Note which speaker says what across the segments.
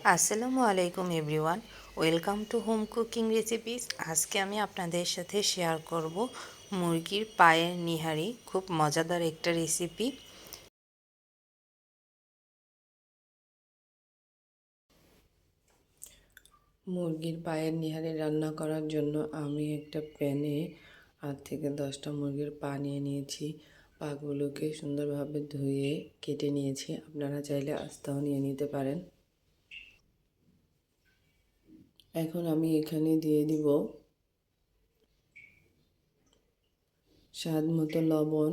Speaker 1: আসসালামু আলাইকুম everyone, welcome to home cooking recipes. আজকে আমি আপনাদের সাথে শেয়ার করব মুরগির পায়ের নিহারি, খুব মজাদার একটা রেসিপি।
Speaker 2: মুরগির পায়ের নিহারি রান্না করার জন্য আমি একটা প্যানে 8 থেকে 10টা মুরগির পা নিয়ে নিয়েছি। পাগুলোকে সুন্দরভাবে ধুয়ে কেটে নিয়েছি। আপনারা চাইলে আস্তাও নিয়ে নিতে পারেন। এখন আমি এখানে দিয়ে দিব স্বাদ মতো লবণ,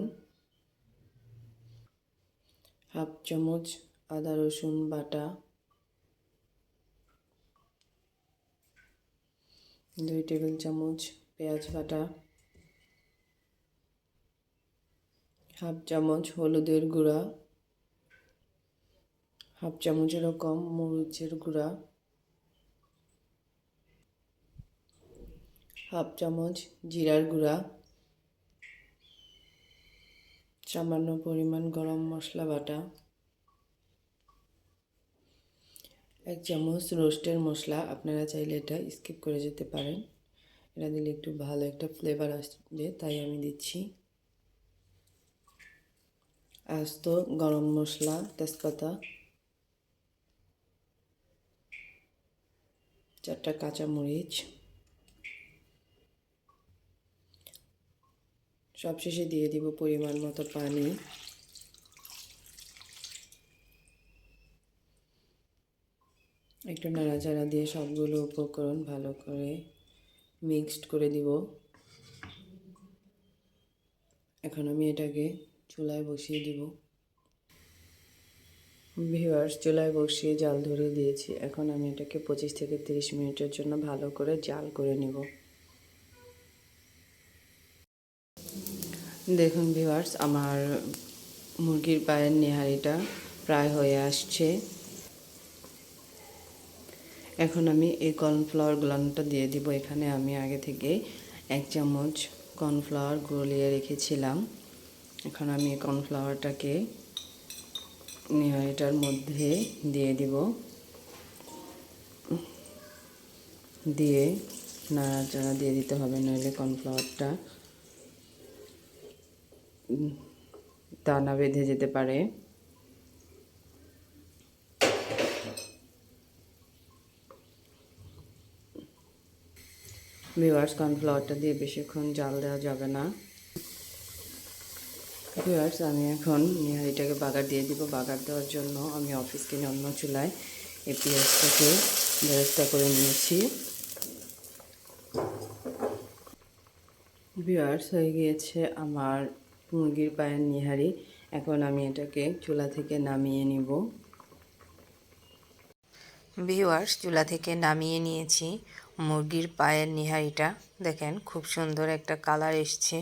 Speaker 2: হাফ চামচ আদা রসুন বাটা, 2 টেবিল চামচ পেঁয়াজ বাটা, হাফ চামচ হলুদের গুঁড়া, হাফ চামচেরও কম মরিচের গুঁড়া, হাফ চামচ জিরার গুঁড়া, সামান্য পরিমাণ গরম মশলা বাটা, 1 চামচ রোস্টের মশলা। আপনারা চাইলে এটা স্কিপ করে যেতে পারেন, এটা দিলে একটু ভালো একটা ফ্লেভার আসবে, তাই আমি দিচ্ছি। আস্ত গরম মশলা, তেজপাতা, 4টা কাঁচামরিচ। সবশেষে দিয়ে দিব পরিমাণ মতো পানি। একটু নাড়াচাড়া দিয়ে সবগুলো উপকরণ ভালো করে মিক্সড করে দিব। এখন আমি এটাকে চুলায় বসিয়ে দিব। ভিউয়ার্স, চুলায় বসিয়ে জাল ধরে দিয়েছি। এখন আমি এটাকে 25 থেকে 30 মিনিটের জন্য ভালো করে জাল করে নিব। দেখুন ভিউয়ার্স, আমার মুরগির পায়ের নেহারিটা প্রায় হয়ে আসছে। এখন আমি এই কর্নফ্লাওয়ার গুলানোটা দিয়ে দিব। এখানে আমি আগে থেকে 1 চামচ কর্নফ্লাওয়ার গলিয়ে রেখেছিলাম। এখন আমি এই কর্নফ্লাওয়ারটাকে নেহারিটার মধ্যে দিয়ে দিব। দিয়ে নাড়াচাড়া দিয়ে দিতে হবে, নইলে কর্নফ্লাওয়ারটা দানা বেঁধে যেতে পারে। ভিউয়ার্স, কর্নফ্লাওয়ারটা দিয়ে বেশিক্ষণ জাল দেওয়া যাবে না। ভিউয়ার্স, আমি এখন নিহারিটাকে বাগার দিয়ে দিব। বাগার দেওয়ার জন্য আমি অফিস কিনে অন্য চুলায় এই পেঁয়াজটাকে বেরেস্তা করে নিয়েছি। ভিউয়ার্স, হয়ে গিয়েছে আমার মুরগির পায়ের নিহারি। এখন আমি এটাকে চুলা থেকে নামিয়ে নিব।
Speaker 1: ভিউয়ার্স, চুলা থেকে নামিয়ে নিয়েছি মুরগির পায়ের নিহারিটা। দেখেন, খুব সুন্দর একটা কালার এসছে।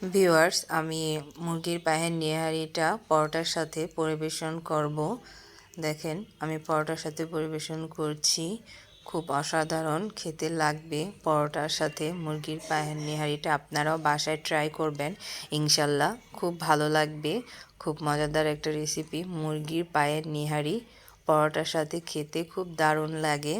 Speaker 1: ভিউয়ার্স, আমি মুরগির পায়ের নিহারিটা পরোটার সাথে পরিবেশন করব। দেখেন, আমি পরোটার সাথে পরিবেশন করছি। খুব অসাধারণ খেতে লাগবে পরোটার সাথে মুরগির পায়ের নিহারিটা। আপনারাও বাসায় ট্রাই করবেন, ইনশাল্লাহ খুব ভালো লাগবে। খুব মজাদার একটা রেসিপি মুরগির পায়ের নিহারি, পরোটার সাথে খেতে খুব দারুণ লাগে।